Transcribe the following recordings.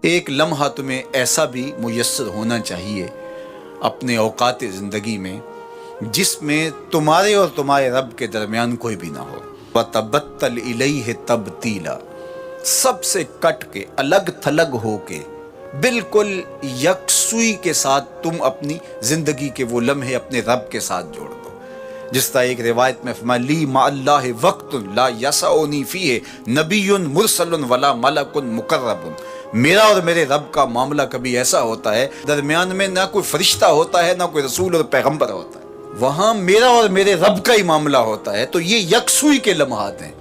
ایک لمحہ تمہیں ایسا بھی میسر ہونا چاہیے اپنے اوقات زندگی میں جس میں تمہارے اور تمہارے رب کے درمیان کوئی بھی نہ ہو۔ وَتَبَتَّلْ إِلَيْهِ تَبْتِيلًا، سب سے کٹ کے الگ تھلگ ہو کے بالکل یکسوئی کے ساتھ تم اپنی زندگی کے وہ لمحے اپنے رب کے ساتھ جوڑ دو۔ جس طرح ایک روایت میں فرمایا لی مع اللہ وقت لا یسعنی فیہ نبی مرسل ولا ملک مقرب، میرا اور میرے رب کا معاملہ کبھی ایسا ہوتا ہے درمیان میں نہ کوئی فرشتہ ہوتا ہے نہ کوئی رسول اور پیغمبر ہوتا ہے، وہاں میرا اور میرے رب کا ہی معاملہ ہوتا ہے۔ تو یہ یکسوئی کے لمحات ہیں،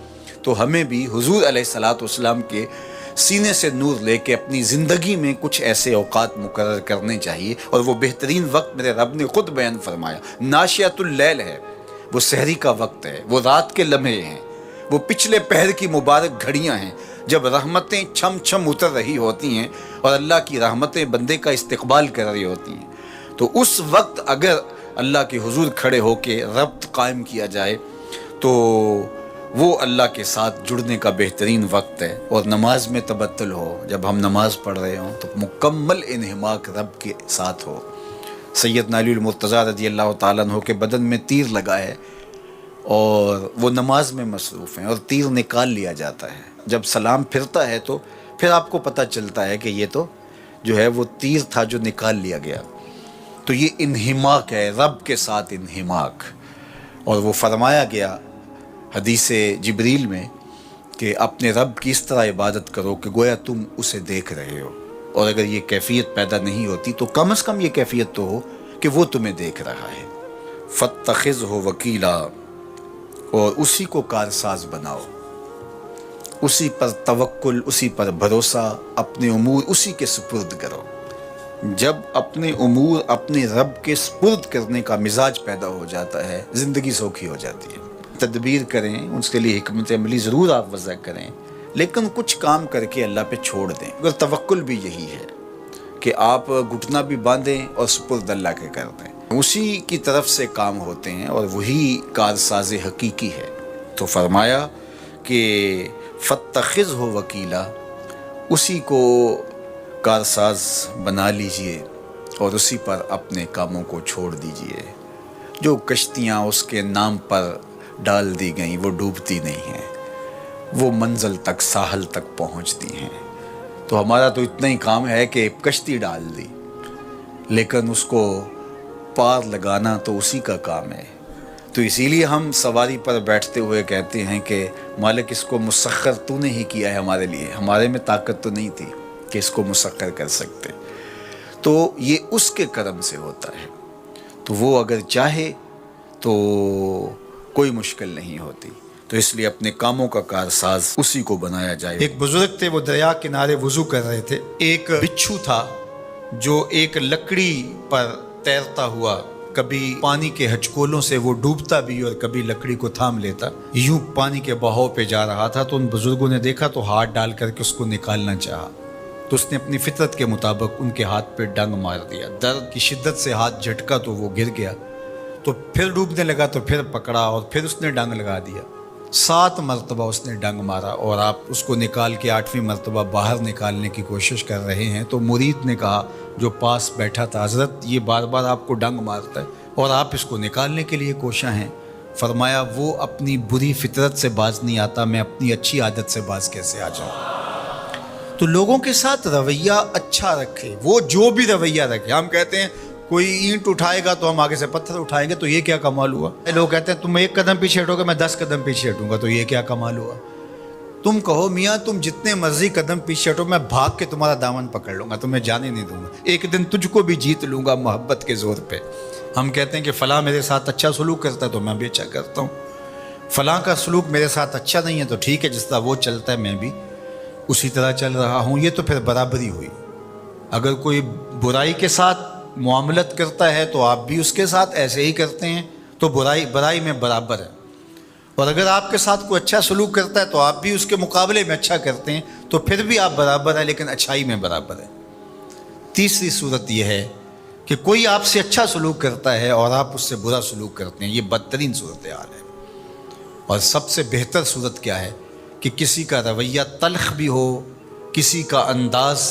تو ہمیں بھی حضور علیہ الصلوۃ والسلام کے سینے سے نور لے کے اپنی زندگی میں کچھ ایسے اوقات مقرر کرنے چاہیے، اور وہ بہترین وقت میرے رب نے خود بیان فرمایا ناشیۃ اللیل ہے، وہ سحری کا وقت ہے، وہ رات کے لمحے ہیں، وہ پچھلے پہر کی مبارک گھڑیاں ہیں جب رحمتیں چھم چھم اتر رہی ہوتی ہیں اور اللہ کی رحمتیں بندے کا استقبال کر رہی ہوتی ہیں۔ تو اس وقت اگر اللہ کے حضور کھڑے ہو کے ربط قائم کیا جائے تو وہ اللہ کے ساتھ جڑنے کا بہترین وقت ہے۔ اور نماز میں تبتل ہو، جب ہم نماز پڑھ رہے ہوں تو مکمل انہماک رب کے ساتھ ہو۔ سیدنا علی المرتضیٰ رضی اللہ تعالیٰ عنہ کے بدن میں تیر لگا ہے اور وہ نماز میں مصروف ہیں اور تیر نکال لیا جاتا ہے، جب سلام پھرتا ہے تو پھر آپ کو پتہ چلتا ہے کہ یہ تو جو ہے وہ تیر تھا جو نکال لیا گیا۔ تو یہ انہماک ہے، رب کے ساتھ انہماک۔ اور وہ فرمایا گیا حدیث جبریل میں کہ اپنے رب کی اس طرح عبادت کرو کہ گویا تم اسے دیکھ رہے ہو، اور اگر یہ کیفیت پیدا نہیں ہوتی تو کم از کم یہ کیفیت تو ہو کہ وہ تمہیں دیکھ رہا ہے۔ فَاتَّخِذْهُ وَكِيلًا، اور اسی کو کارساز بناؤ، اسی پر توکل، اسی پر بھروسہ، اپنے امور اسی کے سپرد کرو۔ جب اپنے امور اپنے رب کے سپرد کرنے کا مزاج پیدا ہو جاتا ہے زندگی سوکھی ہو جاتی ہے۔ تدبیر کریں، اس کے لیے حکمت عملی ضرور آپ وضع کریں، لیکن کچھ کام کر کے اللہ پہ چھوڑ دیں۔ اگر توکل بھی یہی ہے کہ آپ گھٹنا بھی باندھیں اور سپرد اللہ کے کر دیں، اسی کی طرف سے کام ہوتے ہیں اور وہی کارساز حقیقی ہے۔ تو فرمایا کہ فَاتَّخِذْهُ وَكِيلًا، اسی کو کارساز بنا لیجئے اور اسی پر اپنے کاموں کو چھوڑ دیجئے۔ جو کشتیاں اس کے نام پر ڈال دی گئیں وہ ڈوبتی نہیں ہیں، وہ منزل تک، ساحل تک پہنچتی ہیں۔ تو ہمارا تو اتنا ہی کام ہے کہ کشتی ڈال دی، لیکن اس کو پار لگانا تو اسی کا کام ہے۔ تو اسی لیے ہم سواری پر بیٹھتے ہوئے کہتے ہیں کہ مالک اس کو مسخر تو نے ہی کیا ہے ہمارے لیے، ہمارے میں طاقت تو نہیں تھی کہ اس کو مسخر کر سکتے۔ تو یہ اس کے کرم سے ہوتا ہے، تو وہ اگر چاہے تو کوئی مشکل نہیں ہوتی۔ تو اس لیے اپنے کاموں کا کارساز اسی کو بنایا جائے۔ ایک بزرگ تھے، وہ دریا کنارے وضو کر رہے تھے، ایک بچھو تھا جو ایک لکڑی پر تیرتا ہوا، کبھی پانی کے ہچکولوں سے وہ ڈوبتا بھی اور کبھی لکڑی کو تھام لیتا، یوں پانی کے بہاؤ پہ جا رہا تھا۔ تو ان بزرگوں نے دیکھا تو ہاتھ ڈال کر کے اس کو نکالنا چاہا، تو اس نے اپنی فطرت کے مطابق ان کے ہاتھ پہ ڈنگ مار دیا۔ درد کی شدت سے ہاتھ جھٹکا تو وہ گر گیا، تو پھر ڈوبنے لگا تو پھر پکڑا اور پھر اس نے ڈنگ لگا دیا۔ 7 مرتبہ اس نے ڈنگ مارا، اور آپ اس کو نکال کے 8ویں مرتبہ باہر نکالنے کی کوشش کر رہے ہیں۔ تو مرید نے کہا جو پاس بیٹھا تھا، حضرت یہ بار بار آپ کو ڈنگ مارتا ہے اور آپ اس کو نکالنے کے لیے کوشاں ہیں۔ فرمایا وہ اپنی بری فطرت سے باز نہیں آتا، میں اپنی اچھی عادت سے باز کیسے آ جاؤں؟ تو لوگوں کے ساتھ رویہ اچھا رکھے، وہ جو بھی رویہ رکھے۔ ہم کہتے ہیں کوئی اینٹ اٹھائے گا تو ہم آگے سے پتھر اٹھائیں گے، تو یہ کیا کمال ہوا؟ لوگ کہتے ہیں تم 1 قدم پیچھے ہٹو گے میں 10 قدم پیچھے ہٹوں گا، تو یہ کیا کمال ہوا؟ تم کہو میاں تم جتنے مرضی قدم پیچھے ہٹو، میں بھاگ کے تمہارا دامن پکڑ لوں گا، تمہیں جانے نہیں دوں گا، ایک دن تجھ کو بھی جیت لوں گا محبت کے زور پہ۔ ہم کہتے ہیں کہ فلاں میرے ساتھ اچھا سلوک کرتا ہے تو میں بھی اچھا کرتا ہوں، فلاں کا سلوک میرے ساتھ اچھا نہیں ہے تو ٹھیک ہے، جس طرح وہ چلتا ہے میں بھی اسی طرح چل رہا ہوں۔ یہ تو پھر برابری ہوئی۔ اگر کوئی برائی کے ساتھ معاملت کرتا ہے تو آپ بھی اس کے ساتھ ایسے ہی کرتے ہیں، تو برائی میں برابر ہے۔ اور اگر آپ کے ساتھ کوئی اچھا سلوک کرتا ہے تو آپ بھی اس کے مقابلے میں اچھا کرتے ہیں، تو پھر بھی آپ برابر ہیں، لیکن اچھائی میں برابر ہے۔ تیسری صورت یہ ہے کہ کوئی آپ سے اچھا سلوک کرتا ہے اور آپ اس سے برا سلوک کرتے ہیں، یہ بدترین صورتحال ہے۔ اور سب سے بہتر صورت کیا ہے کہ کسی کا رویہ تلخ بھی ہو، کسی کا انداز